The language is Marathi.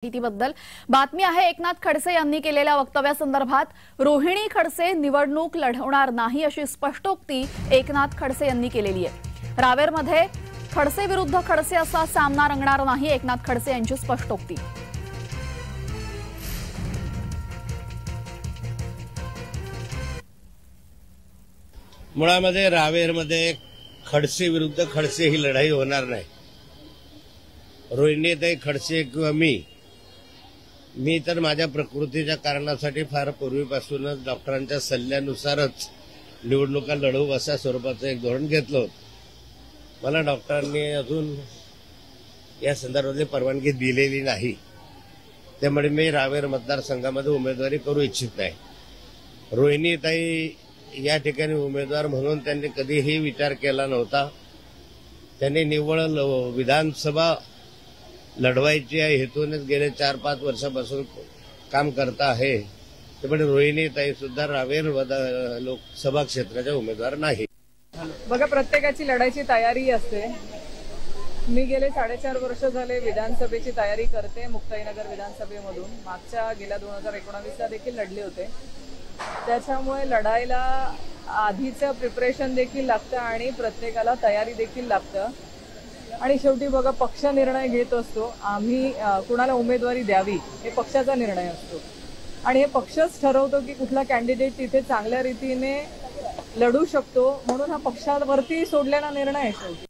माहितीबद्दल बातमी आहे। एकनाथ खडसे यांनी केलेल्या वक्तव्यासंदर्भात रोहिणी खडसे निवडणूक लढवणार नाही अशी स्पष्टोक्ती एकनाथ खडसे यांनी केलेली आहे। रावेरमध्ये खडसे विरुद्ध खडसे असा सामना रंगणार नाही, एकनाथ खडसे यांची स्पष्टोक्ती। मुळामध्ये रावेरमध्ये खडसे विरुद्ध खडसे ही लढाई होणार नाही। रोहिणीताई खडसे किंवा मी तर माझ्या प्रकृतीच्या कारणासाठी फार पूर्वीपासूनच डॉक्टरांच्या सल्ल्यानुसारच निवडणुका लढवू अशा स्वरूपाचं एक धोरण घेतलं होतं। मला डॉक्टरांनी अजून या संदर्भातली परवानगी दिलेली नाही, त्यामुळे मी रावेर मतदारसंघामध्ये उमेदवारी करू इच्छित नाही। रोहिणीताई या ठिकाणी उमेदवार म्हणून त्यांनी कधीही विचार केला नव्हता। त्यांनी निव्वळ विधानसभा लढवायची या हेतूनच गेले 4-5 वर्षापासून काम करता आहे। त्यामुळे रोहिणीताई सुद्धा रावेर लोकसभा क्षेत्राच्या उमेदवार नाही। बघा, प्रत्येकाची लढाईची तयारी असते। मी गेले 4.5 वर्ष झाले विधानसभेची तयारी करते। मुक्ताईनगर विधानसभेमधून मागच्या गेल्या 2019ला देखील लढले होते। त्याच्यामुळे लढाईला आधीचं प्रिपरेशन देखील लागतं आणि प्रत्येकाला तयारी देखील लागतं। आणि शेवटी बघा, पक्ष निर्णय घेत असतो। आम्ही कुणाला उमेदवारी द्यावी हे पक्षाचा निर्णय असतो आणि हे पक्षच ठरवतो की कुठला कॅन्डिडेट तिथे चांगल्या रीतीने लढू शकतो, म्हणून हा पक्षावरती सोडलेला निर्णय आहे शेवटी।